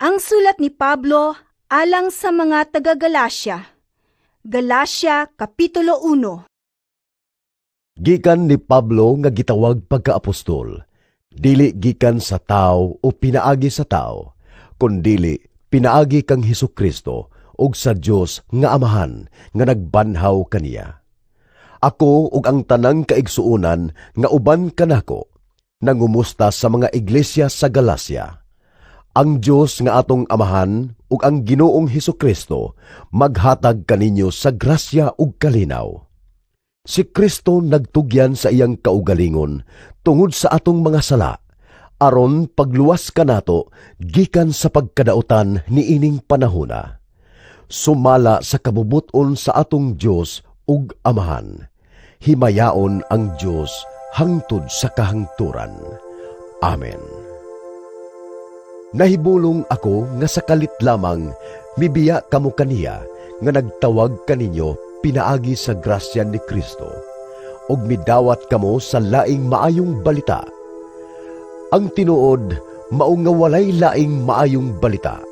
Ang sulat ni Pablo alang sa mga taga-Galasya. Galasya Kapitulo 1. Gikan ni Pablo nga gitawag pagkaapostol, dili gikan sa tao o pinaagi sa tao, kundili pinaagi kang Hesukristo ug sa Dios nga Amahan nga nagbanhaw kaniya. Ako ug ang tanang kaigsuonan nga uban kanako nangumusta sa mga iglesia sa Galacia. Ang Dios nga atong Amahan ug ang Ginoong Hesukristo maghatag kaninyo sa grasya ug kalinaw. Si Kristo nagtugyan sa iyang kaugalingon tungod sa atong mga sala, aron pagluwas kanato gikan sa pagkadautan niining panahona. Sumala sa kabubuton sa atong Dios ug Amahan. Himayaon ang Dios hangtod sa kahangturan. Amen. Nahibulong ako nga sa kalit lamang mibiya kamo kaniya nga nagtawag kaninyo pinaagi sa grasya ni Kristo ug midawat kamo sa laing maayong balita. Ang tinuod mao nga walay laing maayong balita.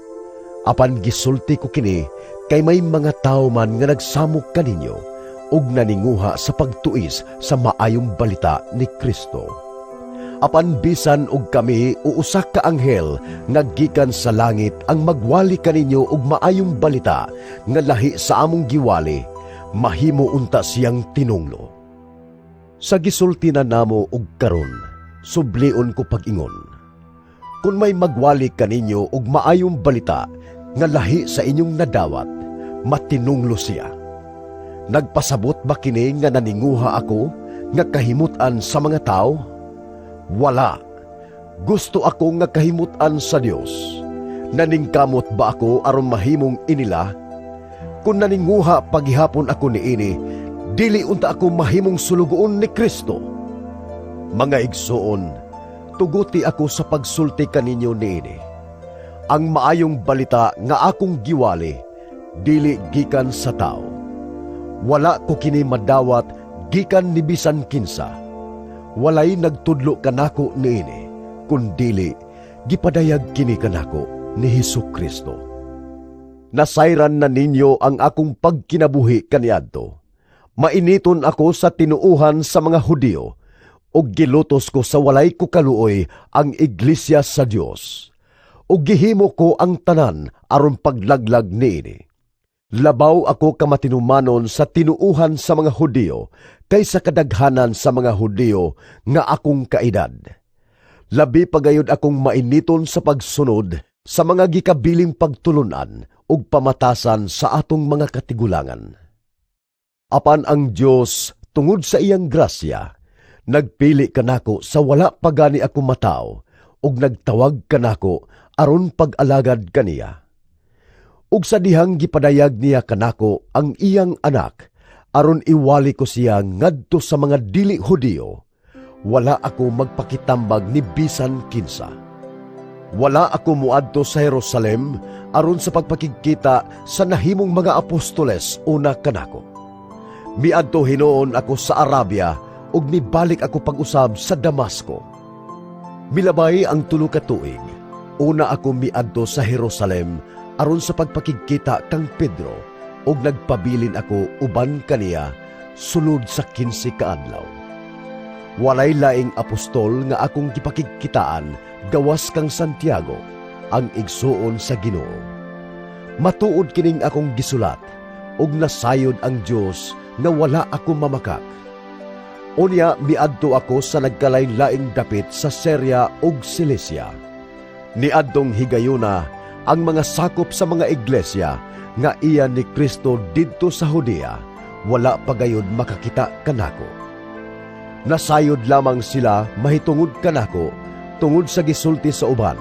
Apan gisulti ko kini kay may mga tawo man nga nagsamok kaninyo ug naninguha sa pagtuis sa maayong balita ni Kristo. Apan bisan og kami uusa ka anghel naggikan sa langit ang magwali kaninyo og maayong balita nga lahi sa among giwali, mahimo unta siyang tinunglo. Sa gisulti na namo og karon, sublion ko pag-ingon. Kung may magwali kaninyo og maayong balita nga lahi sa inyong nadawat, matinunglo siya. Nagpasabot ba kini nga naninguha ako nga kahimutan sa mga tao? Wala. Gusto ako nga kahimutan sa Dios. Naningkamot ba ako aron mahimong inila? Kung naninguha paghihapon ako niini, dili unta ako mahimong sulugoon ni Kristo. Mga igsoon, tuguti ako sa pagsulti kaninyo niini. Ang maayong balita nga akong giwali, dili gikan sa tao. Wala ko kini madawat gikan ni bisan kinsa. Walay nagtudlo kanako niini, kundili gipadayag kini kanako ni Hesukristo. Nasayran na ninyo ang akong pagkinabuhi kaniadto. Mainiton ako sa tinuuhan sa mga Hudiyo, ug gilutos ko sa walay ko kaluoy ang iglesia sa Dios. Ug gihimo ko ang tanan aron paglaglag niini. Labaw ako kamatinumanon sa tinuuhan sa mga Hudiyo kaysa kadaghanan sa mga Hudiyo nga akong kaedad. Labi pagayod akong mainiton sa pagsunod sa mga gikabiling pagtulunan ug pamatasan sa atong mga katigulangan. Apan ang Dios tungod sa iyang grasya, nagpili kanako sa wala pagani ako matao ug nagtawag kanako aron pag-alagad kaniya. Ug sa dihang gipadayag niya kanako ang iyang anak, aron iwali ko siya ngadto sa mga dili Hudiyo, wala ako magpakitambag ni bisan kinsa. Wala ako muadto sa Jerusalem aron sa pagpakigkita sa nahimong mga apostoles una kanako. Miadto hinuon ako sa Arabia ug mibalik ako pag-usab sa Damasco. Milabay ang 3 ka tuig, una ako miadto sa Jerusalem aron sa pagpakigkita kang Pedro ug nagpabilin ako uban kaniya sulod sa 15 ka adlaw. Walay laing apostol nga akong gipakigkitaan gawas kang Santiago, ang igsuon sa Ginoo. Matuod kining akong gisulat ug nasayod ang Dios nga wala ako mamakak. Unya miadto ako sa nagkalain-laing dapit sa Syria ug Cilicia. Niadtong higayuna ang mga sakop sa mga iglesia nga iya ni Kristo didto sa Judea, wala pagayod makakita kanako. Nasayod lamang sila mahitungod kanako tungod sa gisulti sa uban.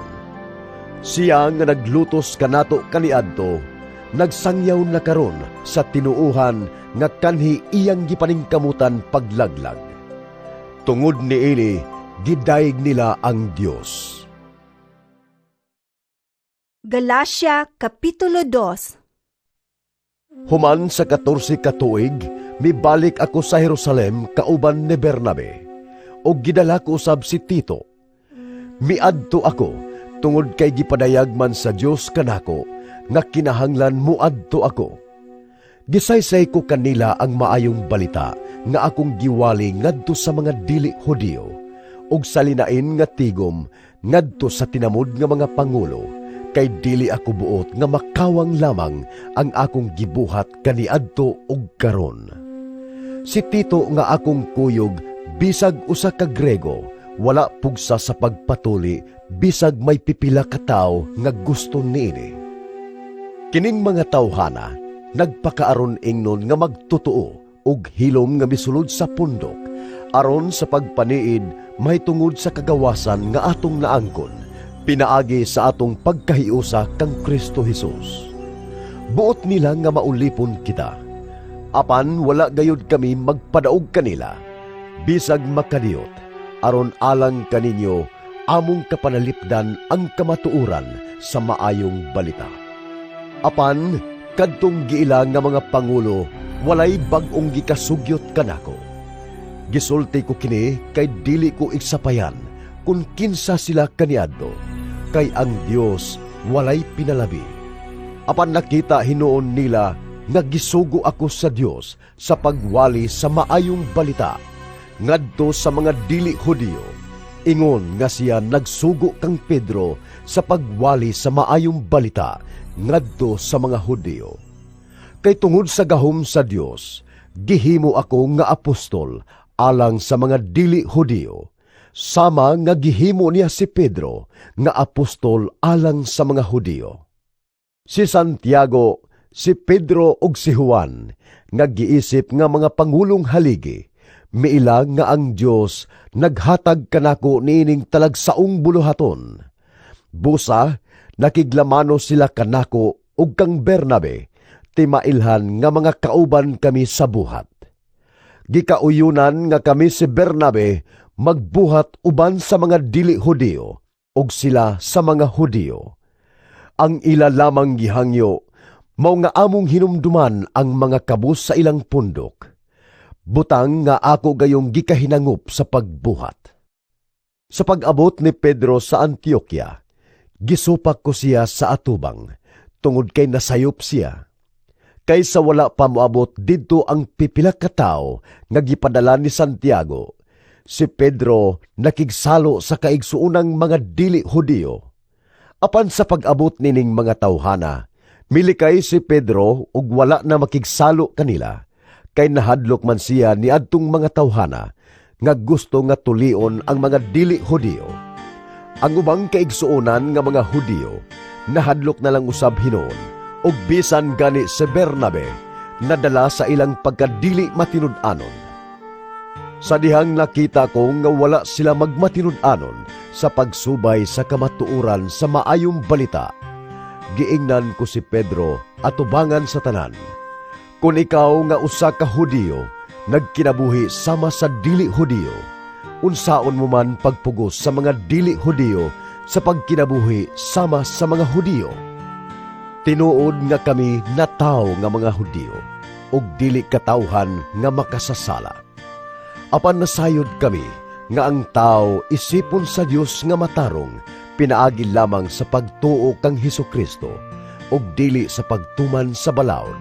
Siya nga naglutos kanato kaniadto, nagsangyaw na karon sa tinuuhan nga kanhi iyang gipaningkamutan paglaglag. Tungod niini, gidayeg nila ang Dios. Galasya Kapitulo 2. Human sa 14 ka tuig, mibalik ako sa Jerusalem kauban ni Bernabe, o gidala ko usab si Tito. Miadto ako tungod kay gipadayag man sa Dios kanako nga kinahanglan muadto ako. Gisaysay ko kanila ang maayong balita nga akong giwali ngadto sa mga dili Hudiyo ug salinain nga tigom ngadto sa tinamod nga mga pangulo, kay dili ako buot nga makawang lamang ang akong gibuhat kaniadto ug karon. Si Tito nga akong kuyog bisag usa ka Grego, wala pugsa sa pagpatuli bisag may pipila ka tawo nga gusto niini. Kining mga tawhana nagpakaaron ingnon nga magtotoo ug hilom nga misulod sa pundok aron sa pagpaniid may tungod sa kagawasan nga atong naangkon pinaagi sa atong pagkahiusa kang Kristo Jesus. Buot nila nga maulipon kita, apan wala gayud kami magpadaog kanila bisag makadiyot aron alang kaninyo among kapanalipdan ang kamatuoran sa maayong balita. Apan kadtong giila nga mga pangulo walay bag-ong gikasugyot kanako. Gisulti ko kini kay dili ko iksapayan kung kinsa sila kaniadto, kay ang Dios walay pinalabi. Apan nakita hinuon nila nga gisugo ako sa Dios sa pagwali sa maayong balita ngadto sa mga dili Hudiyo. Ingon nga siya nagsugo kang Pedro sa pagwali sa maayong balita ngadto sa mga Hudiyo. Kay tungod sa gahom sa Dios, gihimo ako nga apostol alang sa mga dili Hudiyo, sama nga gihimo niya si Pedro nga apostol alang sa mga Hudiyo. Si Santiago, si Pedro ug si Juan nga giisip nga mga pangulong haligi, miila nga ang Dios naghatag kanako niining talagsaong buluhaton. Busa nakiglamano sila kanako ug kang Bernabe, timailhan nga mga kauban kami sa buhat. Gikauyunan nga kami si Bernabe magbuhat uban sa mga dili Hudiyo ug sila sa mga Hudiyo. Ang ila lamang gihangyo mao nga among hinumduman ang mga kabus sa ilang pundok. Butang nga ako gayong gikahinangup sa pagbuhat. Sa pag-abot ni Pedro sa Antioquia, gisupak ko siya sa atubang tungod kay nasayop siya. Kaysa wala pa moabot didto ang pipila ka tawo nga gipadala ni Santiago, si Pedro nakigsalo sa kaigsuunang mga dili Hudiyo. Apan sa pag-abot nining mga tawhana, milikay si Pedro ug wala na makigsalo kanila, kay nahadlok man siya ni adtong mga tawhana nga gusto nga tulion ang mga dili Hudiyo. Ang ubang kaigsuonan nga mga Hudiyo nahadlok na lang usab hinuon ug bisan gani si Bernabe nadala sa ilang pagkadili matinud-anon. Sa dihang nakita ko nga wala sila magmatinud-anon sa pagsubay sa kamatuoran sa maayong balita, giingnan ko si Pedro atubangan sa tanan. Kung ikaw nga usa ka Hudiyo nagkinabuhi sama sa dili Hudiyo, unsaon mo man pagpugos sa mga dili Hudiyo sa pagkinabuhi sama sa mga Hudiyo. Tinuod nga kami na tawo nga mga Hudiyo ug dili katawhan nga makasasala. Apan nasayod kami nga ang tao isipon sa Dios nga matarong pinaagi lamang sa pagtuo kang Hesukristo ug dili sa pagtuman sa balaod.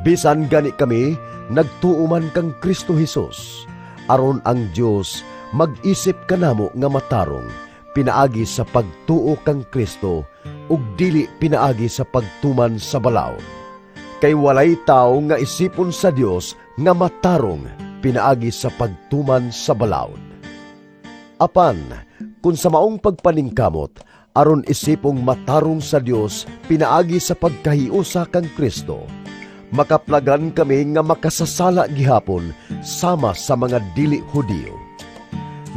Bisan gani kami nagtuo man kang Kristo Jesus, aron ang Dios mag-isip kanamo nga matarong pinaagi sa pagtuo kang Kristo ug dili pinaagi sa pagtuman sa balaod. Kay walay tao nga isipon sa Dios nga matarong pinaagi sa pagtuman sa balaod. Apan kung sa maong pagpaningkamot aron isipong matarong sa Dios pinaagi sa pagkahiusa kang Kristo, makaplagan kami nga makasasala gihapon sama sa mga dili Hudiyo.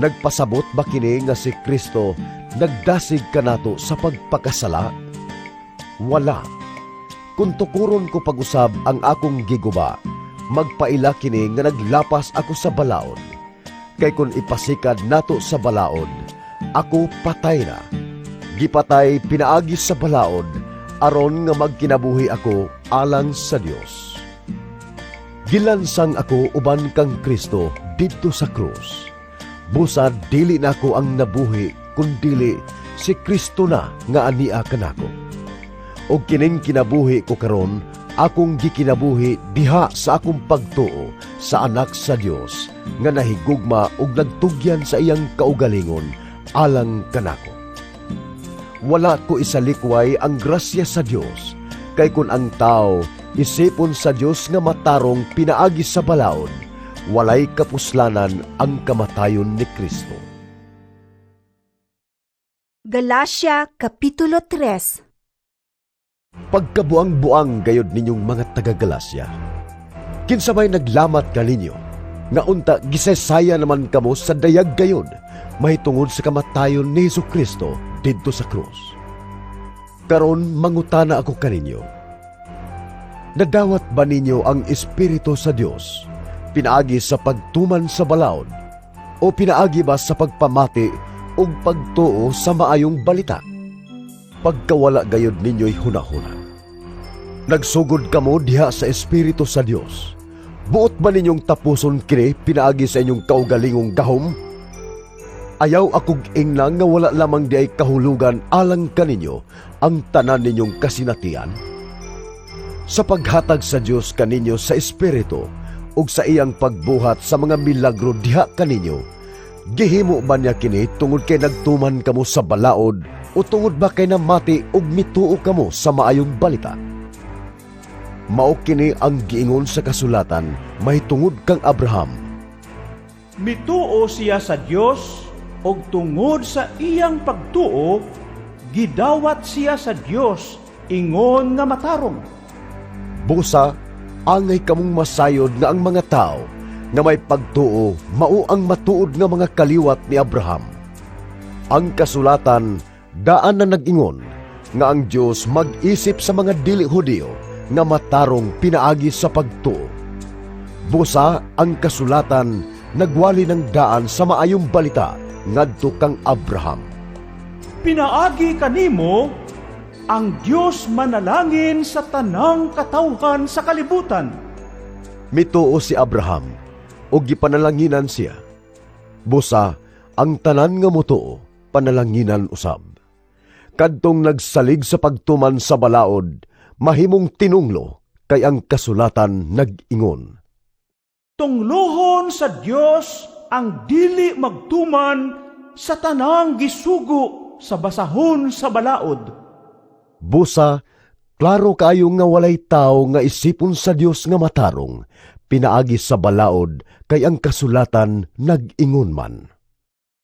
Nagpasabot ba kini nga si Kristo nagdasig kanato sa pagpakasala? Wala. Kung tukuron ko pag-usab ang akong giguba, magpaila kini nga naglapas ako sa balaod. Kay kung ipasikad nato sa balaod, ako patay na. Gipatay pinaagi sa balaod, aron nga magkinabuhi ako alang sa Dios. Gilansang ako uban kang Kristo didto sa krus. Busa dili na ako ang nabuhi, kundili si Kristo na nga ania kanako. Og kining kinabuhi ko karon, akong gikinabuhi diha sa akong pagtuo sa anak sa Dios nga nahigugma og nagtugyan sa iyang kaugalingon alang kanako. Wala ko isalikway ang grasya sa Dios, kay kun ang tao isipon sa Dios nga matarong pinaagi sa balaod, walay kapuslanan ang kamatayon ni Kristo. Galacia Kapitulo 3. Pagkabuang-buang gayod ninyong mga taga-Galacia, kinsabay naglamat ka ninyo, nga unta gisesaya naman kamo sa dayag gayod, mahitungod sa kamatayon ni Jesucristo didto sa krus. Karon mangutana ako kaninyo, nadawat ba ninyo ang Espiritu sa Dios pinaagi sa pagtuman sa balaod, o pinaagi ba sa pagpamati o pagtuo sa maayong balita? Pagkawala gayod ninyo'y hunahuna. Nagsugod kamo diha sa Espiritu sa Dios. Buot ba ninyong tapuson kini pinaagi sa inyong kaugalingong gahom? Ayaw akog ingnan nga wala lamang di ay kahulugan alang kaninyo ang tanan ninyong kasinatian. Sa paghatag sa Dios kaninyo sa Espiritu ug sa iyang pagbuhat sa mga milagro diha kaninyo, gihimo ba niya kini tungod kay nagtuman kamo sa balaod o tungod ba kay namati ug mituo kamo sa maayong balita? Mao kini ang giingon sa kasulatan mahitungod kang Abraham. Mituo siya sa Dios ug tungod sa iyang pagtuo gidawat siya sa Dios ingon nga matarong. Busa, angay kamong masayod nga ang mga tao nga may pagtuo mao ang matuod nga mga kaliwat ni Abraham. Ang kasulatan daan na nag-ingon nga ang Dios mag-isip sa mga dili Hudiyo nga matarong pinaagi sa pagtuo. Busa, ang kasulatan nagwali ng daan sa maayong balita ngadto kang Abraham. Pinaagi kanimo ang Dios manalangin sa tanang katawhan sa kalibutan. Mituo si Abraham o gipanalanginan siya. Busa, ang tanan nga mutuo panalanginan usab. Kadtong nagsalig sa pagtuman sa balaod, mahimong tinunglo kay ang kasulatan nag-ingon. Tunglohon sa Dios ang dili magtuman sa tanang gisugo sa basahon sa balaod. Busa, klaro kayo nga walay tao nga isipon sa Dios nga matarong, pinaagi sa balaod kay ang kasulatan nag-ingon man.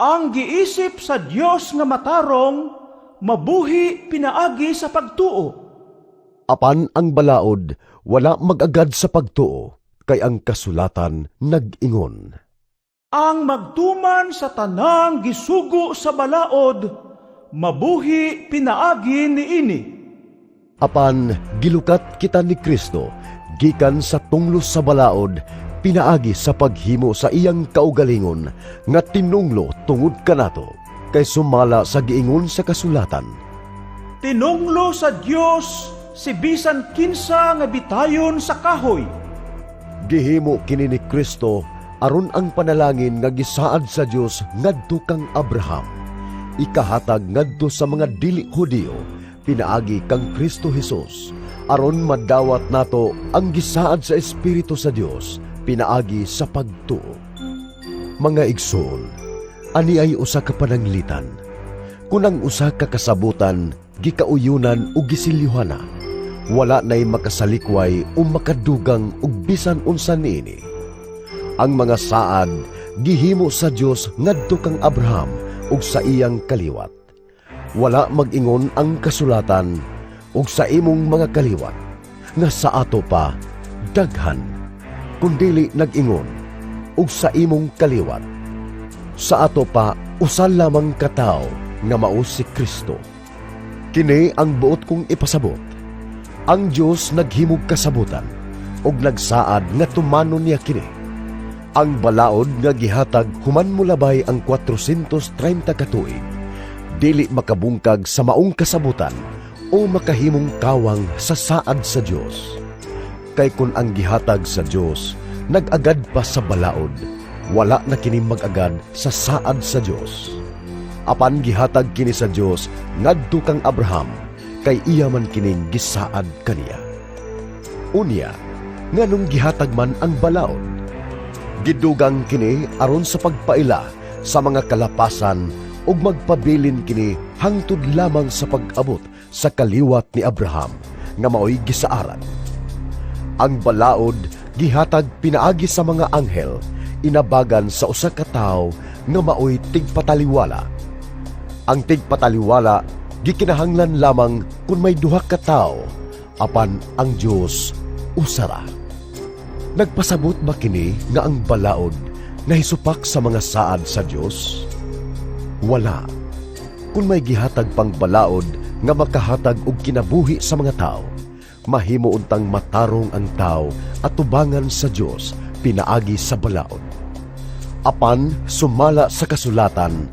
Ang giisip sa Dios nga matarong, mabuhi pinaagi sa pagtuo. Apan ang balaod, wala mag-agad sa pagtuo, kay ang kasulatan nag-ingon. Ang magtuman sa tanang gisugo sa balaod, mabuhi pinaagi niini. Apan gilukat kita ni Kristo, gikan sa tunglo sa balaod, pinaagi sa paghimo sa iyang kaugalingon, nga tinunglo tungod kanato, kay sumala sa giingon sa kasulatan. Tinunglo sa Dios si bisan kinsa nga bitayon sa kahoy. Gihimo kini ni Kristo aron ang panalangin nga gisaad sa Dios ngadto kang Abraham, ikahatag ngadto sa mga dili Hudiyo, pinaagi kang Kristo Jesus, aron madawat nato ang gisaad sa Espiritu sa Dios, pinaagi sa pagtuo. Mga igsoon, ani ay usa ka pananglitan. Kunang usa ka kasabutan, gikauyunan o gisilyuhana, wala na'y makasalikway o makadugang ug bisan unsa niini. Ang mga saad gihimo sa Dios ngadto kang Abraham ug sa iyang kaliwat. Wala mag-ingon ang kasulatan ug sa imong mga kaliwat nga sa ato pa daghan, kundili nag-ingon ug sa imong kaliwat. Sa ato pa usa lamang katao nga mao si Kristo. Kini ang buot kong ipasabot. Ang Dios naghimog kasabutan ug nagsaad nga tumanon niya kini. Ang balaod nga gihatag human mulabay ang 430 ka tuig, dili makabungkag sa maong kasabutan o makahimong kawang sa saad sa Dios. Kay kun ang gihatag sa Dios nag-agad pa sa balaod, wala na kini mag-agad sa saad sa Dios. Apan gihatag kini sa Dios ngadto kang Abraham, kay iya man kining gisaad kaniya. Unya, nganong gihatag man ang balaod? Gidugang kini aron sa pagpaila sa mga kalapasan ug magpabilin kini hangtod lamang sa pag-abot sa kaliwat ni Abraham nga maoy gisaaran. Ang balaod gihatag pinaagi sa mga anghel, inabagan sa usa ka tawo nga maoy tigpataliwala. Ang tigpataliwala gikinahanglan lamang kung may duha ka tawo, apan ang Dios usara. Nagpasabot ba kini nga ang balaod nahisupak sa mga saad sa Dios? Wala. Kung may gihatag pang balaod nga makahatag og kinabuhi sa mga tao, mahimo untang matarong ang tao at tubangan sa Dios pinaagi sa balaod. Apan sumala sa kasulatan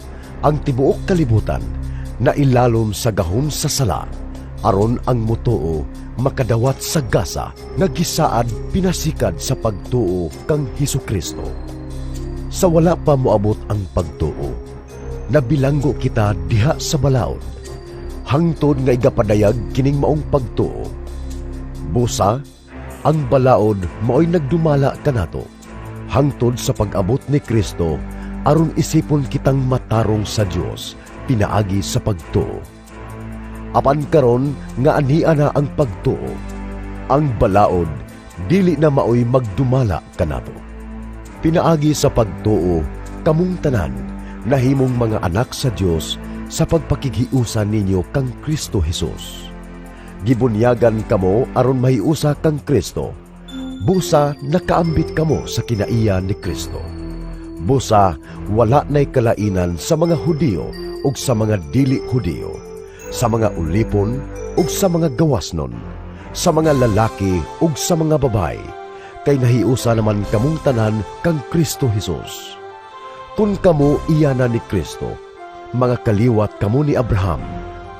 ang tibuok kalibutan na ilalom sa gahom sa sala, aron ang mutuo makadawat sa gasa nga gisaad pinasikad sa pagtuo kang Hesukristo. Sa wala pa moabot ang pagtuo, nabilanggo kita diha sa balaod, hangtod nga igapadayag kining maong pagtuo. Busa, ang balaod maoy nagdumala kanato, hangtod sa pag-abot ni Kristo, aron isipon kitang matarong sa Dios pinaagi sa pagtuo. Apan karon nga ania na ang pagtuo, ang balaod dili na maoy magdumala kanato. Pinaagi sa pagtuo, kamong tanan nahimong mga anak sa Dios sa pagpakighiusa ninyo kang Kristo Jesus. Gibunyagan kamo aron mahiusa kang Kristo. Busa nakaambit kamo sa kinaiya ni Kristo. Busa wala na'y kalainan sa mga Hudiyo ug sa mga dili Hudiyo, sa mga ulipon ug sa mga gawasnon, sa mga lalaki ug sa mga babay, kay nahiusa naman kamong tanan kang Kristo Jesus. Kung kamo iyana ni Kristo, mga kaliwat kamo ni Abraham,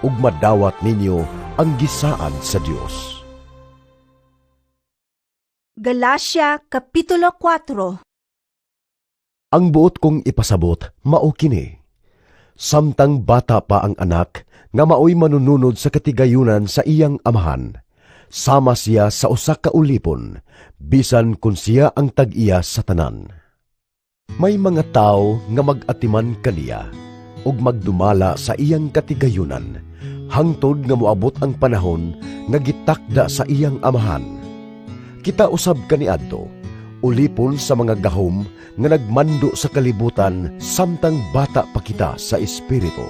ug madawat ninyo ang gisaan sa Dios. Galacia Kapitulo 4. Ang buot kong ipasabot, mao kini. Samtang bata pa ang anak, nga maoy manununod sa katigayunan sa iyang amahan, sama siya sa usa ka ulipon, bisan kun siya ang tag-iya sa tanan. May mga tao nga mag-atiman kaniya, ug magdumala sa iyang katigayunan, hangtod nga moabot ang panahon nga gitakda sa iyang amahan. Kita usab kaniadto, ulipon sa mga gahom nga nagmando sa kalibutan samtang bata pa kita sa espiritu.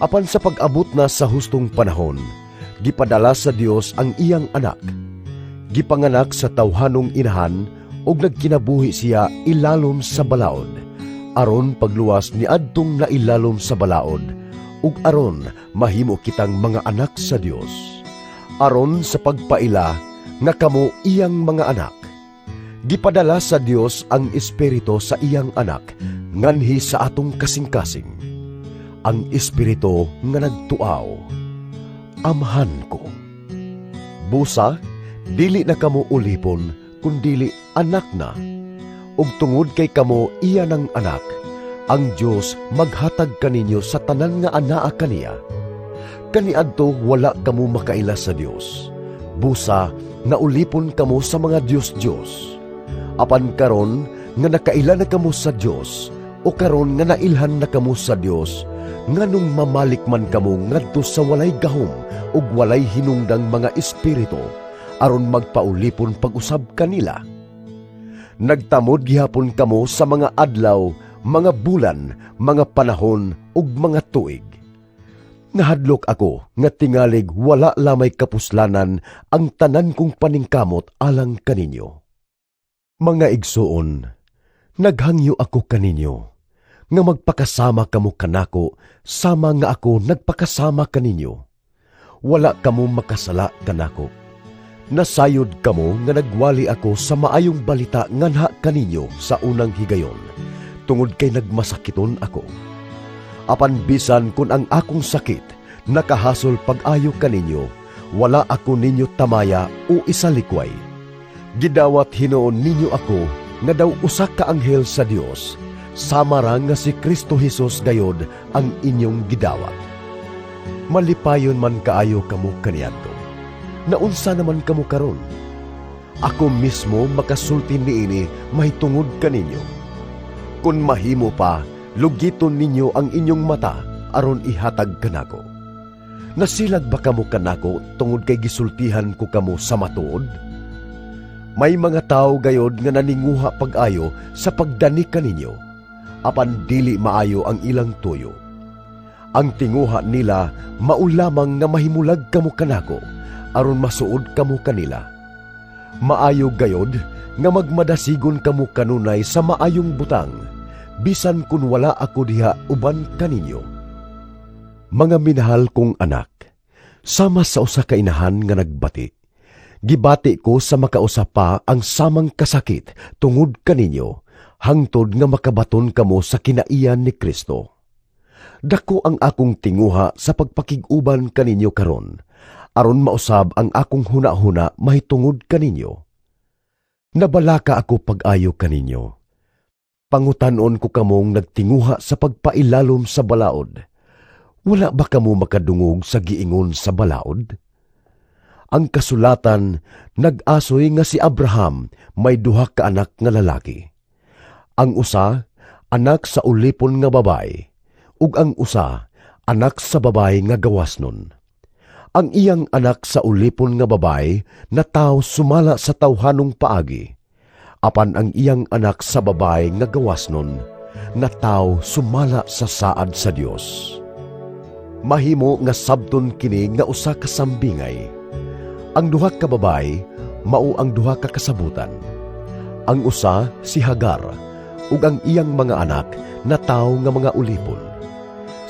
Apan sa pag-abot na sa hustong panahon, gipadala sa Dios ang iyang anak. Gipanganak sa tawhanong inahan ug nagkinabuhi siya ilalom sa balaod, aron pagluwas ni adtong nailalom sa balaod, ug aron mahimo kitang mga anak sa Dios. Aron sa pagpaila nga kamo iyang mga anak. Gipadala sa Dios ang Espiritu sa iyang anak, nganhi sa atong kasing-kasing. Ang Espiritu nga nagtuaw, Amhan ko. Busa, dili na kamo ulipon, kundili anak na. Ug tungod kay kamo iya ng anak, ang Dios maghatag kaninyo sa tanan nga anaa kaniya. Kaniadto wala kamo makaila sa Dios. Busa, naulipon kamo sa mga Diyos-Diyos. Apan karon nga nakaila na kamo sa Dios, o karon nga nailhan na kamo sa Dios, nganong mamalik man kamo ngadto sa walay gahom ug walay hinungdang mga espiritu, aron magpaulipon pag-usab kanila. Nagtamod gihapon kamo sa mga adlaw, mga bulan, mga panahon ug mga tuig. Nahadlok ako nga tingalig wala lamay kapuslanan ang tanan kong paningkamot alang kaninyo. Mga igsuon, naghangyo ako kaninyo, nga magpakasama kamo kanako, sama nga ako nagpakasama kaninyo. Wala kamo makasala kanako. Nasayod kamo nga nagwali ako sa maayong balita nganha kaninyo sa unang higayon, tungod kay nagmasakiton ako. Apan bisan kun ang akong sakit nakahasol pag-ayo kaninyo, wala ako ninyo tamaya o isalikway. Gidawat hinoon ninyo ako nga daw usa ka anghel sa Dios, sama ra nga si Kristo Jesus gayod ang inyong gidawat. Malipayon man kaayo kamo kaniadto. Naunsa naman kamo karon? Ako mismo makasulti niini mahitungod kaninyo. Kung mahimo pa, lugiton ninyo ang inyong mata aron ihatag kanako. Nasilag ba kamo kanako tungod kay gisultihan ko kamo sa matuod? May mga tao gayod nga naninguha pag-ayo sa pagdani kaninyo, apan dili maayo ang ilang tuyo. Ang tinguha nila maulamang nga mahimulag kamo kanako aron masuod kamo kanila. Maayo gayod nga magmadasigon kamo kanunay sa maayong butang, bisan kun wala ako diha uban kaninyo. Mga minahal kong anak, sama sa usa ka inahan nga nagbati, gibati ko sa makausap pa ang samang kasakit tungod kaninyo, hangtod nga makabaton kamo sa kinaiyan ni Kristo. Dako ang akong tinguha sa pagpakig-uban kaninyo karon, aron mausab ang akong huna-huna mahitungod kaninyo. Nabalaka ako pag-ayo kaninyo. Pangutanon ko kamong nagtinguha sa pagpailalom sa balaod. Wala ba kamo makadungog sa giingon sa balaod? Ang kasulatan nag-asoy nga si Abraham may duha ka anak nga lalaki. Ang usa, anak sa ulipon nga babae, ug ang usa, anak sa babae nga gawasnon. Ang iyang anak sa ulipon nga babae na tao sumala sa tawhanong paagi, apan ang iyang anak sa babae nga gawasnon na tao sumala sa saad sa Dios. Mahimo nga sabton kini nga usa ka sambingay. Ang duha ka babae mao ang duha ka kasabutan. Ang usa si Hagar ug ang iyang mga anak na tao nga mga ulipon.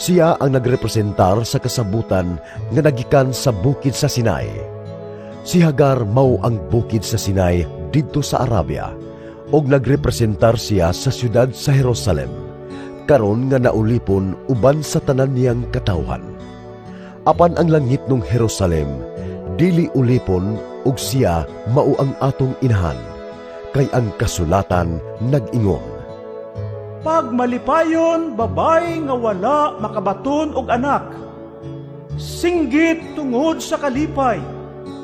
Siya ang nagrepresentar sa kasabutan nga nagikan sa bukid sa Sinai. Si Hagar mao ang bukid sa Sinai didto sa Arabia ug nagrepresentar siya sa siyudad sa Jerusalem, karon nga naulipon uban sa tanan niyang katawhan. Apan ang langit ng Jerusalem dili ulipon ug siya mao ang atong inahan, kay ang kasulatan nag-ingon, Pag malipayon, babay nga wala makabaton og anak. Singgit tungod sa kalipay,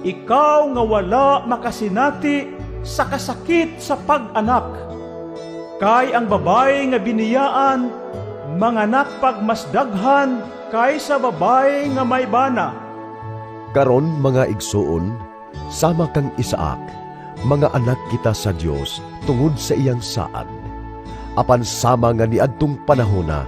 ikaw nga wala makasinati sa kasakit sa pag-anak. Kay ang babay nga biniyaan, manganak pagmasdaghan kaysa babay nga may bana. Karon mga igsuon, sama kang Isaac, mga anak kita sa Dios tungod sa iyang saad. Apan sama nga niadtong panahona,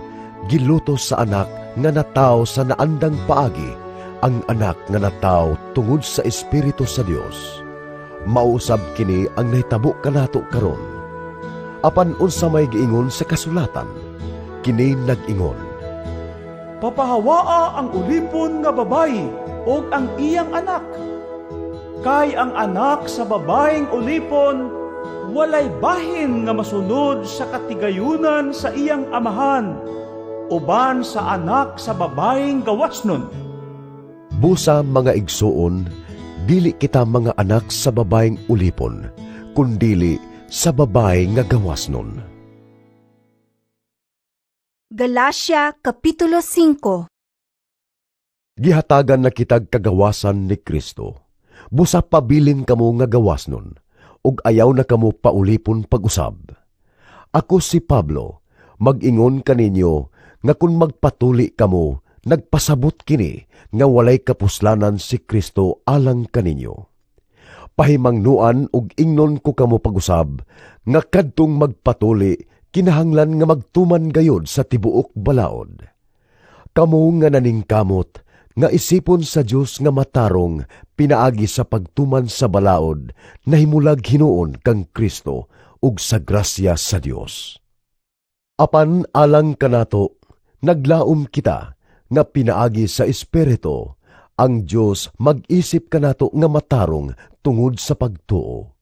gilutos sa anak nga nataw sa naandang paagi, ang anak nga nataw tungod sa Espiritu sa Dios. Mausab kini ang nahitabo kanato karon. Apan unsa may giingon sa kasulatan, kini nag-ingon, Papahawaa ang ulipon nga babayi og ang iyang anak. Kay ang anak sa babayeng ulipon walay bahin nga masunod sa katigayunan sa iyang amahan, uban sa anak sa babayeng gawasnon. busa mga igsuon, dili kita mga anak sa babaeng ulipon, kundili sa babae nga gawasnon. Galacia Kapitulo 5. Gihatagan na kitag kagawasan ni Kristo. Busa pabilin kamo nga gawasnon, ug ayaw na kamo paulipon pag-usab. Ako si Pablo, mag-ingon kaninyo nga kung magpatuli kamo, nagpasabot kini nga walay kapuslanan si Kristo alang kaninyo. Pahimangnuan ug ingnon ko kamo pag-usab nga kadtong magpatuli kinahanglan nga magtuman gayod sa tibuok balaod. Kamo nga naningkamot nga isipon sa Dios nga matarong pinaagi sa pagtuman sa balaod na himulag hinuon kang Kristo ug sa grasya sa Dios. Apan alang kanato naglaom kita nga pinaagi sa Espiritu, ang Dios mag-isip kanato nga matarong tungod sa pagtuo.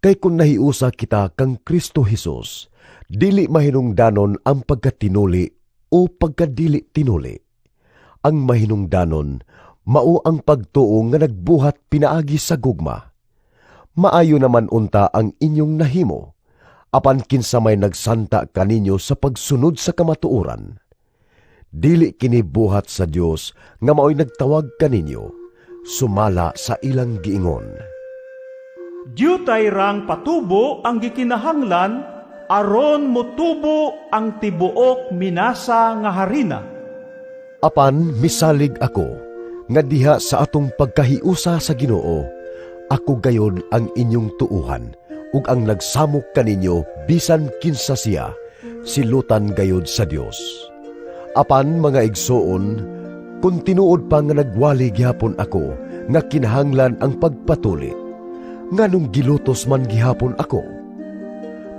Kay kung nahiusa kita kang Kristo Jesus, dili mahinungdanon ang pagkatinuli o pagkadili tinuli. Ang mahinungdanon, mao ang pagtuo nga nagbuhat pinaagi sa gugma. Maayo naman unta ang inyong nahimo. Apan kinsa may nagsanta kaninyo sa pagsunod sa kamatuoran. Dili kini buhat sa Dios nga maoy nagtawag kaninyo, sumala sa ilang giingon. Diyutay rang patubo ang gikinahanglan, aron motubo ang tibuok minasa nga harina. Apan misalig ako, nga diha sa atong pagkahiusa sa Ginoo, ako gayon ang inyong tuuhan, ug ang nagsamok kaninyo bisan kinsa siya, silutan gayod sa Dios. Apan mga igsoon, kung tinuod pa nga nagwali gihapon ako, nga kinahanglan ang pagpatuli, nganong gilutos man gihapon ako.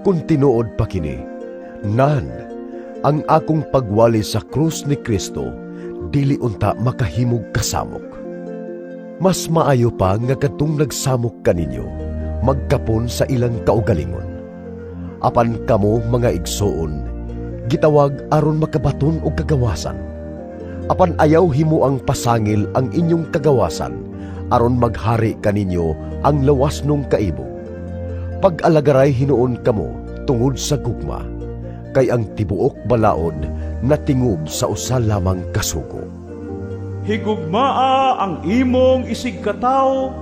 Kung tinuod pa kini, nan, ang akong pagwali sa krus ni Kristo, dili unta makahimog kasamok. Mas maayo pa nga kadtong nagsamok kaninyo, magkapon sa ilang kaugalingon. Apan kamo mga igsoon, gitawag aron makabaton og kagawasan. Apan ayaw himo ang pasangil ang inyong kagawasan, aron maghari kaninyo ang lawasnong kaibog. Pag-alagaray hinuon kamo tungod sa gugma, kay ang tibuok balaod natingob sa usa lamang kasugo. Higugmaa ang imong isigkataw,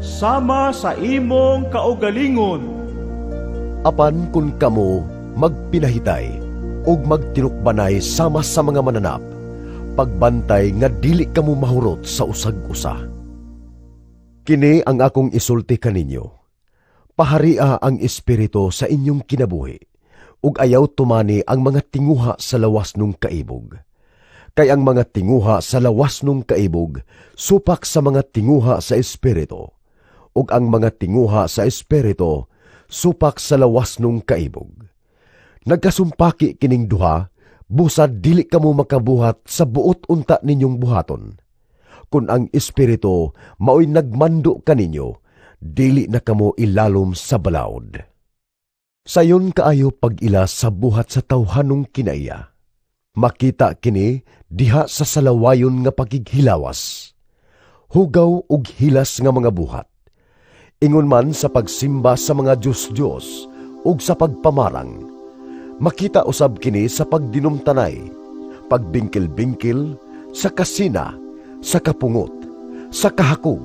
sama sa imong kaugalingon. Apan kun kamo magpinahitay ug magtinukbanay sama sa mga mananap, pagbantay nga dili kamo mahurot sa usag-usa. Kini ang akong isulti kaninyo. Paharia ang espiritu sa inyong kinabuhi, ug ayaw tumani ang mga tinguha sa lawas nung kaibog. Kay ang mga tinguha sa lawas nung kaibog, supak sa mga tinguha sa espiritu, ug ang mga tinguha sa espiritu, supak sa lawas nung kaibog. Nagkasumpaki kining duha, busad dili kamo makabuhat sa buot unta ninyong buhaton. Kung ang espiritu maoy nagmando kaninyo, dili na kamo ilalom sa balaod. Sayon kaayo pag-ila sa buhat sa tawhanong kinaiya. Makita kini diha sa salawayon nga pagighilawas. Hugaw ug hilas nga mga buhat. Ingon man sa pagsimba sa mga Diyos-Diyos ug sa pagpamarang. Makita usab kini sa pagdinumtanay, pagbingkil-bingkil, sa kasina, sa kapungot, sa kahakog,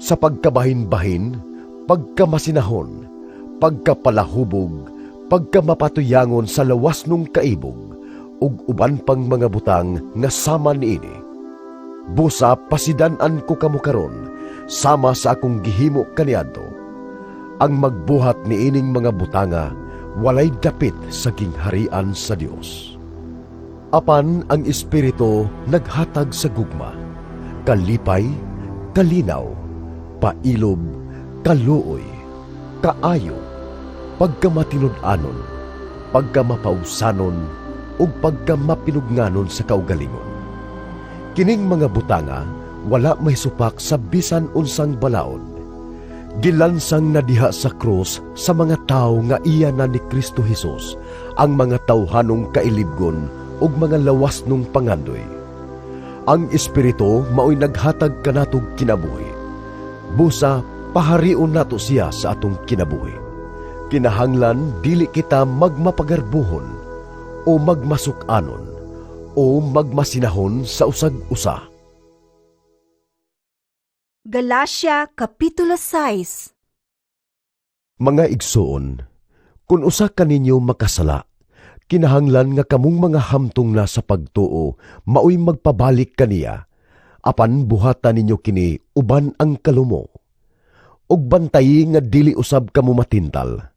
sa pagkabahin-bahin, pagkamasinahon, pagkapalahubog, pagkamapatuyangon sa lawas nung kaibog, ug uban pang mga butang nga sama niini. Busa pasidan-an ko kamo karon, sama sa akong gihimo kaniadto. Ang magbuhat niining mga butanga, walay dapit sa gingharian sa Dios. Apan ang Espiritu naghatag sa gugma, kalipay, kalinaw, pailob, kaluoy, kaayo, pagkamatinud-anon, pagkamapausanon, ug pagkamapinugnanon sa kaugalingon. Kining mga butanga, wala may supak sa bisan unsang balaod. Gilansang na diha sa krus sa mga tao nga iya na ni Kristo Jesus, ang mga tawhanong kailibgon ug mga lawas nung pangandoy. Ang Espiritu maoy naghatag kanatog kinabuhi. Busa, paharion nato siya sa atong kinabuhi. Kinahanglan dili kita magmapagarbuhon, o magmasuk-anon, o magmasinahon sa usag-usa. Galacia Kapitulo 6. Mga igsoon, kung usa kaninyo makasala, kinahanglan nga kamong mga hamtong na sa pagtuo, maoy magpabalik kaniya, apan buhatan ninyo kini uban ang kalumo. Ug bantayi nga dili usab kamo matintal.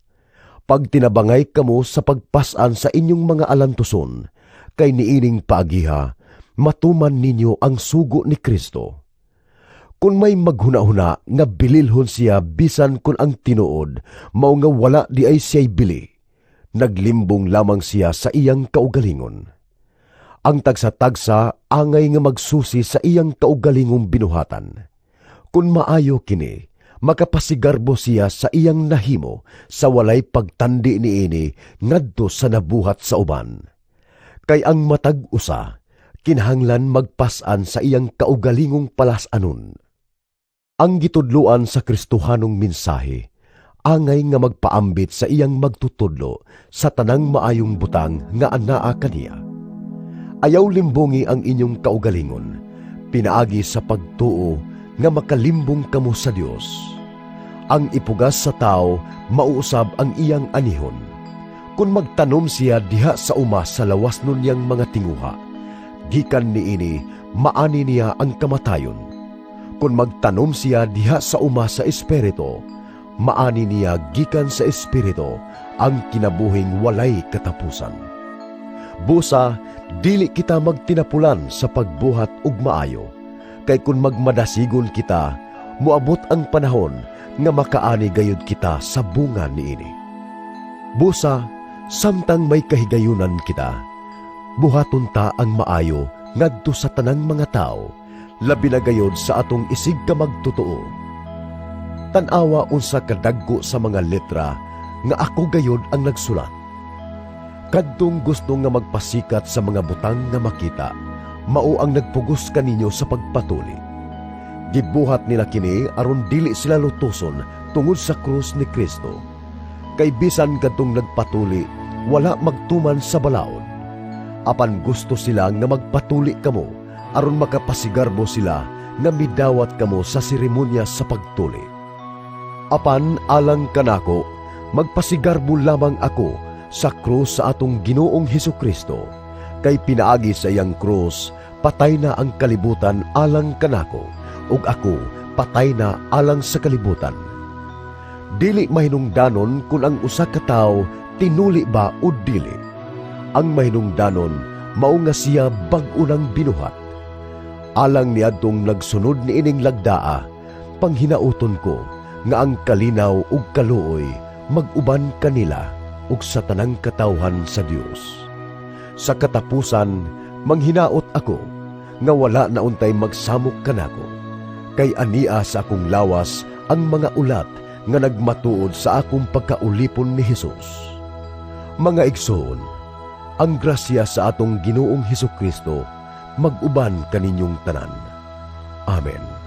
Pag tinabangay kamo sa pagpasan sa inyong mga alantuson, kay niining paagiha, matuman ninyo ang sugo ni Kristo. Kung may maghuna-huna nga bililhon siya bisan kun ang tinuod, mao nga wala di ay siya'y bili, naglimbong lamang siya sa iyang kaugalingon. Ang tagsa-tagsa angay nga magsusi sa iyang kaugalingong binuhatan. Kung maayo kini, makapasigarbo siya sa iyang nahimo sa walay pagtandi niini ngadto sa nabuhat sa uban. Kay ang matag usa, kinahanglan magpasan sa iyang kaugalingong palasanon. Ang gitudluan sa Kristohanong mensahe, angay nga magpaambit sa iyang magtutudlo sa tanang maayong butang nga anaa kaniya. Ayaw limbongi ang inyong kaugalingon, pinaagi sa pagtuo nga makalimbong kamo sa Dios. Ang ipugas sa tao, mauusab ang iyang anihon. Kung magtanom siya diha sa uma sa lawas nun niyang mga tinguha, gikan niini, maani niya ang kamatayon. Kung magtanom siya diha sa uma sa espiritu, maani niya gikan sa espiritu ang kinabuhing walay katapusan. Busa, dili kita magtinapulan sa pagbuhat ug maayo, kay kun magmadasigon kita, muabot ang panahon nga makaani gayud kita sa bunga niini. Busa, samtang may kahigayunan kita, buhaton ta ang maayo ngadto sa tanang mga tao, labi na gayud sa atong isig ka magtotoo. Tan-awa unsa kadagko sa mga letra nga ako gayud ang nagsulat. Kadtong gusto nga magpasikat sa mga butang nga makita, mao ang nagpugos kaninyo sa pagpatuli. Gibuhat nila kini aron dili sila lutuson tungod sa krus ni Kristo. Kay bisan kadtong nagpatuli, wala magtuman sa balaod. Apan gusto sila nga magpatuli kamo aron makapasigarbo sila nga midawat kamo sa seremonya sa pagtuli. Apan alang kanako, magpasigarbo lamang ako sa krus sa atong Ginoong Hesukristo, kay pinaagi sa iyang krus, patay na ang kalibutan alang kanako, ug ako patay na alang sa kalibutan. Dili mahinungdanon kung ang usa ka tawo tinuli ba o dili. Ang mahinungdanon mao nga siya bag-o nang binuhat. Alang niadtong nagsunod niining lagdaa, panghinauton ko nga ang kalinaw ug kaluoy mag-uban kanila ug sa tanang katawhan sa Dios. Sa katapusan, manghinaot ako nga wala na untay magsamok kanako, kay ania sa akong lawas ang mga ulat nga nagmatuod sa akong pagkaulipon ni Hesus. Mga igsoon, ang grasya sa atong Ginoong Hesukristo mag-uban kaninyong tanan. Amen.